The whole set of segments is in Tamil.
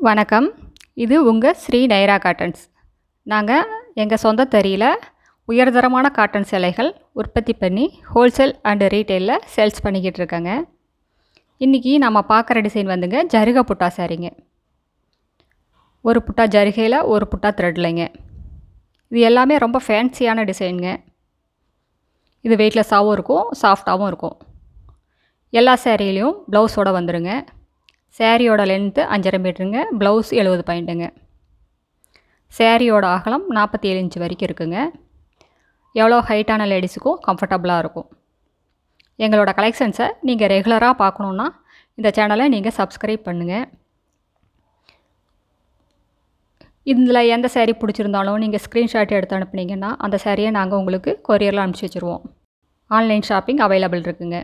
வணக்கம். இது உங்கள் ஸ்ரீ நைரா காட்டன்ஸ். நாங்கள் எங்கள் சொந்த தறியில் உயர்தரமான காட்டன் சேலைகள் உற்பத்தி பண்ணி ஹோல்சேல் அண்டு ரீட்டெயிலில் சேல்ஸ் பண்ணிக்கிட்டு இருக்கேங்க. இன்றைக்கி நம்ம பார்க்குற டிசைன் வந்துங்க ஜருகை புட்டா சாரீங்க. ஒரு புட்டா ஜருகையில் ஒரு புட்டா த்ரெட்லைங்க. இது எல்லாமே ரொம்ப ஃபேன்சியான டிசைனுங்க. இது வெயிட்லெஸ்ஸாகவும் இருக்கும், சாஃப்டாகவும் இருக்கும். எல்லா சேரீலையும் ப்ளவுஸோடு வந்துடுங்க. சேரீயோட லென்த்து 5.5 மீட்டருங்க. ப்ளவுஸ் 70 பாயிண்ட்டுங்க. சேரீயோட அகலம் 47 இன்ச் வரைக்கும் இருக்குங்க. எவ்வளோ ஹைட்டான லேடிஸுக்கும் கம்ஃபர்டபுளாக இருக்கும். எங்களோட கலெக்ஷன்ஸை நீங்கள் ரெகுலராக பார்க்கணுன்னா இந்த சேனலை நீங்கள் சப்ஸ்கிரைப் பண்ணுங்கள். இதில் எந்த சேரீ பிடிச்சிருந்தாலும் நீங்கள் ஸ்க்ரீன்ஷாட் எடுத்து அனுப்புனீங்கன்னா அந்த சேரீயை நாங்கள் உங்களுக்கு கொரியரில் அனுப்பிச்சி வச்சுருவோம். ஆன்லைன் ஷாப்பிங் அவைலபிள் இருக்குங்க.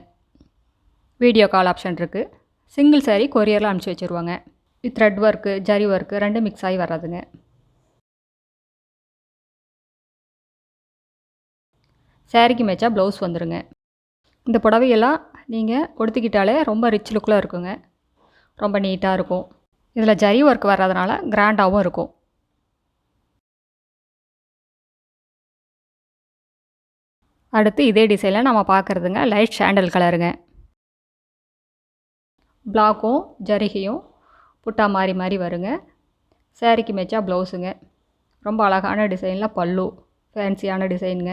வீடியோ கால் ஆப்ஷன் இருக்குது. சிங்கிள் சாரீ கொரியரில் அனுப்பிச்சி வச்சுருவாங்க. இது த்ரெட் ஒர்க்கு, ஜரி ஒர்க்கு ரெண்டும் மிக்ஸ் ஆகி வர்றதுங்க. சாரீக்கு மேட்சாக ப்ளவுஸ் வந்துடுங்க. இந்த புடவையெல்லாம் நீங்கள் கொடுத்துக்கிட்டாலே ரொம்ப ரிச் லுக்கில் இருக்குங்க. ரொம்ப நீட்டாக இருக்கும். இதில் ஜரி ஒர்க் வர்றதுனால கிராண்டாகவும் இருக்கும். அடுத்து இதே டிசைனில் நம்ம பார்க்குறதுங்க லைட் சாண்டல் கலருங்க. பிளாக்கும் ஜரிகையும் புட்டா மாறி மாறி வருங்க. சாரீக்கு மேட்சாக ப்ளவுஸுங்க. ரொம்ப அழகான டிசைனில் பல்லு, ஃபேன்சியான டிசைனுங்க.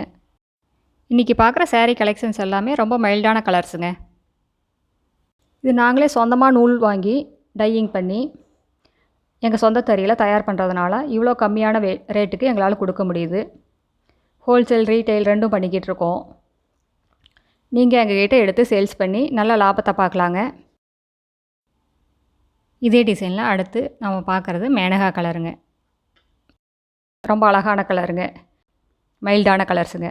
இன்றைக்கி பார்க்குற சாரீ கலெக்ஷன்ஸ் எல்லாமே ரொம்ப மைல்டான கலர்ஸுங்க. இது நாங்களே சொந்தமாக நூல் வாங்கி டையிங் பண்ணி எங்கள் சொந்த தறியில் தயார் பண்ணுறதுனால இவ்வளோ கம்மியான ரேட்டுக்கு எங்களால் கொடுக்க முடியுது. ஹோல்சேல் ரீட்டெயில் ரெண்டும் பண்ணிக்கிட்டு இருக்கோம். நீங்கள் எங்ககிட்ட எடுத்து சேல்ஸ் பண்ணி நல்ல லாபத்தை பார்க்கலாங்க. இதே டிசைனில் அடுத்து நம்ம பார்க்குறது மேனகா கலருங்க. ரொம்ப அழகான கலருங்க. மைல்டான கலர்ஸுங்க.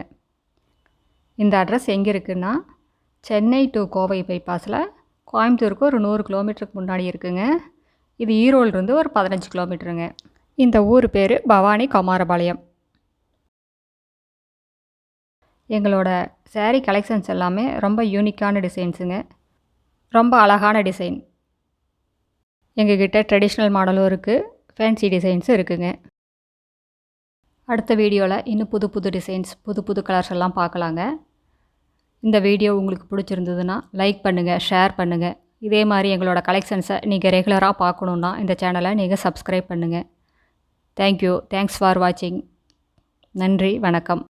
இந்த அட்ரஸ் எங்கே இருக்குன்னா சென்னை டு கோவை பைபாஸில் கோயம்புத்தூருக்கு ஒரு 100 கிலோமீட்டருக்கு முன்னாடி இருக்குங்க. இது ஈரோடுலேருந்து ஒரு 15 கிலோமீட்டருங்க. இந்த ஊர் பேர் பவானி, கொமாரபாளையம். எங்களோட சாரீ கலெக்ஷன்ஸ் எல்லாமே ரொம்ப யூனிக்கான டிசைன்ஸுங்க. ரொம்ப அழகான டிசைன். எங்ககிட்ட ட்ரெடிஷ்னல் மாடலும் இருக்குது, ஃபேன்சி டிசைன்ஸும் இருக்குதுங்க. அடுத்த வீடியோவில் இன்னும் புது புது டிசைன்ஸ், புது புது கலர்ஸ் எல்லாம் பார்க்கலாங்க. இந்த வீடியோ உங்களுக்கு பிடிச்சிருந்ததுன்னா லைக் பண்ணுங்கள், ஷேர் பண்ணுங்கள். இதே மாதிரி எங்களோட கலெக்ஷன்ஸை நீங்கள் ரெகுலராக பார்க்கணுன்னா இந்த சேனலை நீங்கள் சப்ஸ்கிரைப் பண்ணுங்கள். தேங்க்யூ. தேங்க்ஸ் ஃபார் வாட்சிங். நன்றி, வணக்கம்.